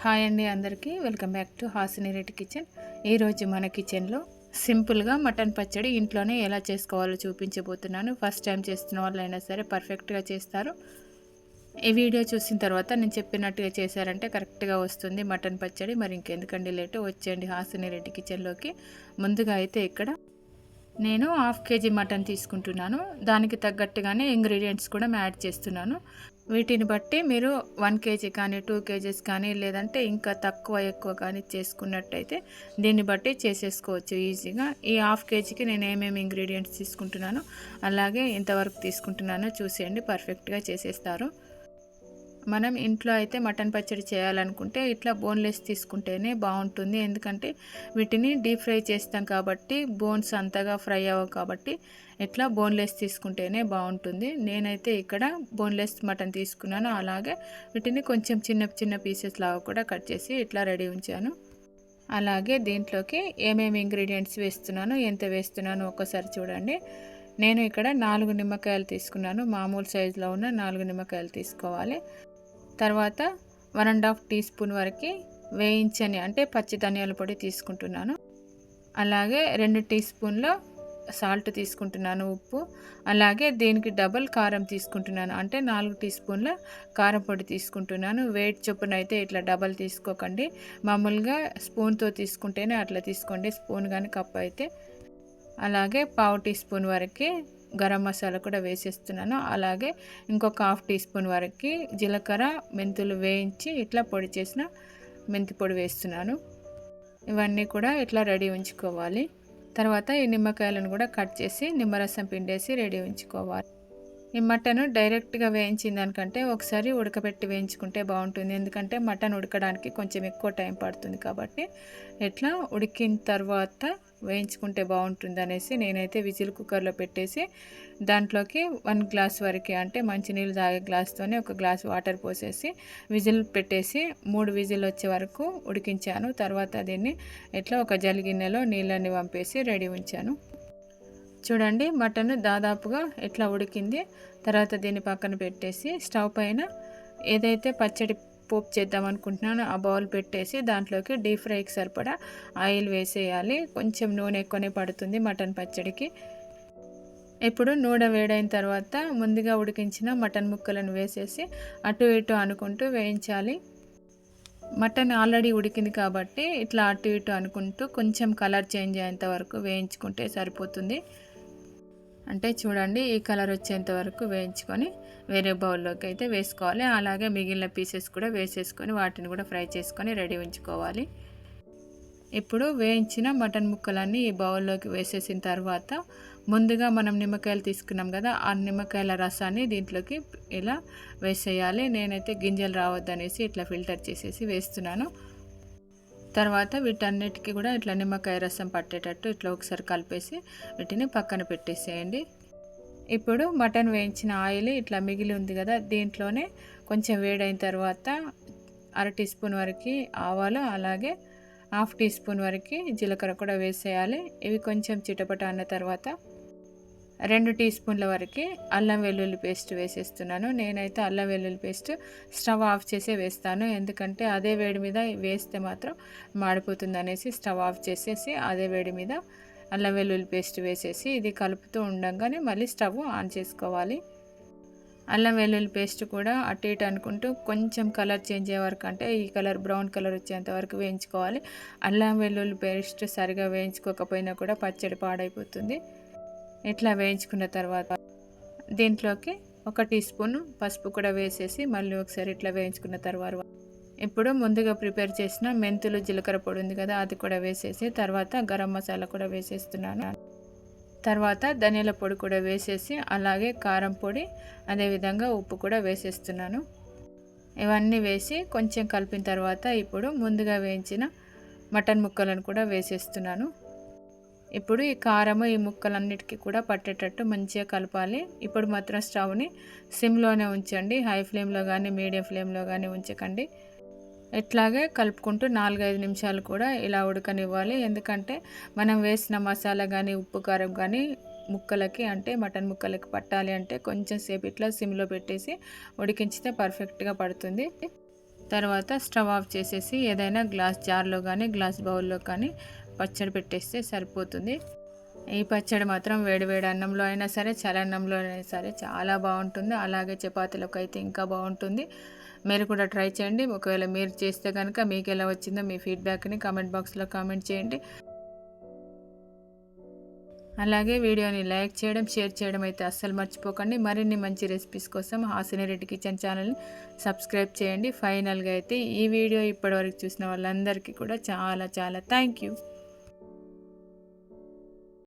Hi అండి అందరికీ welcome back to Hasini Reddy kitchen. ఈరోజు మన కిచెన్లో సింపుల్గా మటన్ పచ్చడి ఇంట్లోనే ఎలా చేసుకోవాలో చూపించబోతున్నాను. ఫస్ట్ టైం చేస్తున్న వాళ్ళైనా సరే పర్ఫెక్ట్గా చేస్తారు. ఈ వీడియో చూసిన తర్వాత నేను చెప్పినట్టుగా చేశారంటే కరెక్ట్గా వస్తుంది మటన్ పచ్చడి. మరి ఇంకెందుకండి లేటు, వచ్చేయండి హాసిని రెడ్డి కిచెన్లోకి. ముందుగా అయితే ఇక్కడ నేను 1/2 kg మటన్ తీసుకుంటున్నాను. దానికి తగ్గట్టుగానే ఇంగ్రీడియంట్స్ కూడా యాడ్ చేస్తున్నాను. వీటిని బట్టి మీరు 1 kg కానీ 2 kgs కానీ లేదంటే ఇంకా తక్కువ ఎక్కువ కానీ చేసుకున్నట్టయితే దీన్ని బట్టి చేసేసుకోవచ్చు ఈజీగా. ఈ 1/2 kgకి నేను ఏమేమి ఇంగ్రీడియంట్స్ తీసుకుంటున్నానో అలాగే ఎంతవరకు తీసుకుంటున్నానో చూసేయండి, పర్ఫెక్ట్గా చేసేస్తారు. మనం ఇంట్లో అయితే మటన్ పచ్చడి చేయాలనుకుంటే ఇట్లా బోన్లెస్ తీసుకుంటేనే బాగుంటుంది. ఎందుకంటే వీటిని డీప్ ఫ్రై చేస్తాం కాబట్టి బోన్స్ అంతగా ఫ్రై అవ్వవు కాబట్టి ఇట్లా బోన్లెస్ తీసుకుంటేనే బాగుంటుంది. నేనైతే ఇక్కడ బోన్లెస్ మటన్ తీసుకున్నాను. అలాగే వీటిని కొంచెం చిన్న చిన్న పీసెస్ లాగా కూడా కట్ చేసి ఇట్లా రెడీ ఉంచాను. అలాగే దీంట్లోకి ఏమేమి ఇంగ్రీడియంట్స్ వేస్తున్నానో ఎంత వేస్తున్నానో ఒకసారి చూడండి. నేను ఇక్కడ 4 నిమ్మకాయలు తీసుకున్నాను. మామూలు సైజులో ఉన్న 4 నిమ్మకాయలు తీసుకోవాలి. తర్వాత 1.5 టీ స్పూన్ వరకు వేయించని అంటే పచ్చి ధనియాల పొడి తీసుకుంటున్నాను. అలాగే 2 టీ స్పూన్ల సాల్ట్ తీసుకుంటున్నాను, ఉప్పు. అలాగే దీనికి డబల్ కారం తీసుకుంటున్నాను, అంటే 4 టీ స్పూన్ల కారం పొడి తీసుకుంటున్నాను. వెయిట్ చొప్పున అయితే ఇట్లా డబల్ తీసుకోకండి, మామూలుగా స్పూన్తో తీసుకుంటేనే అట్లా తీసుకోండి, స్పూన్ కానీ కప్ అయితే. అలాగే 1/2 టీ స్పూన్ వరకు గరం మసాలా కూడా వేసేస్తున్నాను. అలాగే ఇంకొక 1/2 టీ స్పూన్ వరకు జీలకర్ర మెంతులు వేయించి ఇట్లా పొడి చేసిన మెంతి పొడి వేస్తున్నాను. ఇవన్నీ కూడా ఇట్లా రెడీ ఉంచుకోవాలి. తర్వాత ఈ నిమ్మకాయలను కూడా కట్ చేసి నిమ్మరసం పిండేసి రెడీ ఉంచుకోవాలి. ఈ మటన్ డైరెక్ట్గా వేయించిన దానికంటే ఒకసారి ఉడకబెట్టి వేయించుకుంటే బాగుంటుంది. ఎందుకంటే మటన్ ఉడకడానికి కొంచెం ఎక్కువ టైం పడుతుంది కాబట్టి ఇట్లా ఉడికిన తర్వాత వేయించుకుంటే బాగుంటుంది అనేసి నేనైతే విజిల్ కుక్కర్లో పెట్టేసి దాంట్లోకి 1 గ్లాస్ వరకు అంటే మంచినీళ్ళు తాగే గ్లాస్తోనే 1 గ్లాస్ వాటర్ పోసేసి విజిల్ పెట్టేసి 3 విజిల్ వచ్చే వరకు ఉడికించాను. తర్వాత దీన్ని ఇట్లా ఒక జలిగిన్నెలో నీళ్ళని వంపేసి రెడీ ఉంచాను. చూడండి, మటన్ దాదాపుగా ఇట్లా ఉడికింది. తర్వాత దీన్ని పక్కన పెట్టేసి స్టవ్ పైన ఏదైతే పచ్చడి పోపు చేద్దాం అనుకుంటున్నానో ఆ బౌల్ పెట్టేసి దాంట్లోకి డీప్ ఫ్రైకి సరిపడా ఆయిల్ వేసేయాలి. కొంచెం నూనె ఎక్కువనే పడుతుంది మటన్ పచ్చడికి. ఇప్పుడు నూనె వేడైన తర్వాత ముందుగా ఉడికించిన మటన్ ముక్కలను వేసేసి అటు ఇటు అనుకుంటూ వేయించాలి. మటన్ ఆల్రెడీ ఉడికింది కాబట్టి ఇట్లా అటు ఇటు అనుకుంటూ కొంచెం కలర్ చేంజ్ అయ్యేంత వరకు వేయించుకుంటే సరిపోతుంది. అంటే చూడండి, ఈ కలర్ వచ్చేంత వరకు వేయించుకొని వేరే బౌల్లోకి అయితే వేసుకోవాలి. అలాగే మిగిలిన పీసెస్ కూడా వేసేసుకొని వాటిని కూడా ఫ్రై చేసుకొని రెడీ ఉంచుకోవాలి. ఇప్పుడు వేయించిన మటన్ ముక్కలన్నీ ఈ బౌల్లోకి వేసేసిన తర్వాత ముందుగా మనం నిమ్మకాయలు తీసుకున్నాం కదా, ఆ నిమ్మకాయల రసాన్ని దీంట్లోకి ఇలా వేసేయాలి. నేనైతే గింజలు రావద్దనేసి ఇట్లా ఫిల్టర్ చేసేసి వేస్తున్నాను. తర్వాత వీటన్నిటికీ కూడా ఇట్లా నిమ్మకాయ రసం పట్టేటట్టు ఇట్లా ఒకసారి కలిపేసి వీటిని పక్కన పెట్టేసేయండి. ఇప్పుడు మటన్ వేయించిన ఆయిల్ ఇట్లా మిగిలి ఉంది కదా, దీంట్లోనే కొంచెం వేడైన తర్వాత 1/2 టీ స్పూన్ వరకు ఆవాలు, అలాగే 1/2 టీ స్పూన్ వరకు జీలకర్ర కూడా వేసేయాలి. ఇవి కొంచెం చిటపట అన్న తర్వాత 2 టీ స్పూన్ల వరకు అల్లం వెల్లుల్లి పేస్ట్ వేసేస్తున్నాను. నేనైతే అల్లం వెల్లుల్లి పేస్ట్ స్టవ్ ఆఫ్ చేసే వేస్తాను, ఎందుకంటే అదే వేడి మీద వేస్తే మాత్రం మాడిపోతుంది అనేసి స్టవ్ ఆఫ్ చేసేసి అదే వేడి మీద అల్లం వెల్లుల్లి పేస్ట్ వేసేసి ఇది కలుపుతూ ఉండగానే మళ్ళీ స్టవ్ ఆన్ చేసుకోవాలి. అల్లం వెల్లుల్లి పేస్ట్ కూడా అటు ఇటు అనుకుంటూ కొంచెం కలర్ చేంజ్ అయ్యే వరకు, అంటే ఈ కలర్ బ్రౌన్ కలర్ వచ్చేంత వరకు వేయించుకోవాలి. అల్లం వెల్లుల్లి పేస్ట్ సరిగా వేయించుకోకపోయినా కూడా పచ్చడి పాడైపోతుంది. ఇట్లా వేయించుకున్న తర్వాత దీంట్లోకి 1 టీ స్పూన్ పసుపు కూడా వేసేసి మళ్ళీ ఒకసారి ఇట్లా వేయించుకున్న తర్వాత ఇప్పుడు ముందుగా ప్రిపేర్ చేసిన మెంతులు జీలకర్ర పొడి ఉంది కదా, అది కూడా వేసేసి తర్వాత గరం మసాలా కూడా వేసేస్తున్నాను. తర్వాత ధనియాల పొడి కూడా వేసేసి అలాగే కారం పొడి, అదేవిధంగా ఉప్పు కూడా వేసేస్తున్నాను. ఇవన్నీ వేసి కొంచెం కలిపిన తర్వాత ఇప్పుడు ముందుగా వేయించిన మటన్ ముక్కలను కూడా వేసేస్తున్నాను. ఇప్పుడు ఈ కారము ఈ ముక్కలన్నిటికీ కూడా పట్టేటట్టు మంచిగా కలపాలి. ఇప్పుడు మాత్రం స్టవ్ని సిమ్లోనే ఉంచండి, హై ఫ్లేమ్లో కానీ మీడియం ఫ్లేమ్లో కానీ ఉంచకండి. ఇట్లాగే కలుపుకుంటూ 4-5 నిమిషాలు కూడా ఇలా ఉడకనివ్వాలి. ఎందుకంటే మనం వేసిన మసాలా కానీ ఉప్పు కారం కానీ ముక్కలకి అంటే మటన్ ముక్కలకి పట్టాలి అంటే కొంచెం సేపు ఇట్లా సిమ్లో పెట్టేసి ఉడికించితే పర్ఫెక్ట్గా పడుతుంది. తర్వాత స్టవ్ ఆఫ్ చేసేసి ఏదైనా గ్లాస్ జార్లో కానీ గ్లాస్ బౌల్లో కానీ పచ్చడి పెట్టేస్తే సరిపోతుంది. ఈ పచ్చడి మాత్రం వేడివేడి అన్నంలో అయినా సరే చల్లన్నంలో అయినా సరే చాలా బాగుంటుంది. అలాగే చపాతీలోకి అయితే ఇంకా బాగుంటుంది. మీరు కూడా ట్రై చేయండి. ఒకవేళ మీరు చేస్తే కనుక మీకు ఎలా వచ్చిందో మీ ఫీడ్బ్యాక్ని కామెంట్ బాక్స్లో కామెంట్ చేయండి. అలాగే వీడియోని లైక్ చేయడం, షేర్ చేయడం అయితే అస్సలు మర్చిపోకండి. మరిన్ని మంచి రెసిపీస్ కోసం హాసిని రెడ్డి కిచెన్ ఛానల్ని సబ్స్క్రైబ్ చేయండి. ఫైనల్గా అయితే ఈ వీడియో ఇప్పటివరకు చూసిన వాళ్ళందరికీ కూడా చాలా చాలా థ్యాంక్ యూ.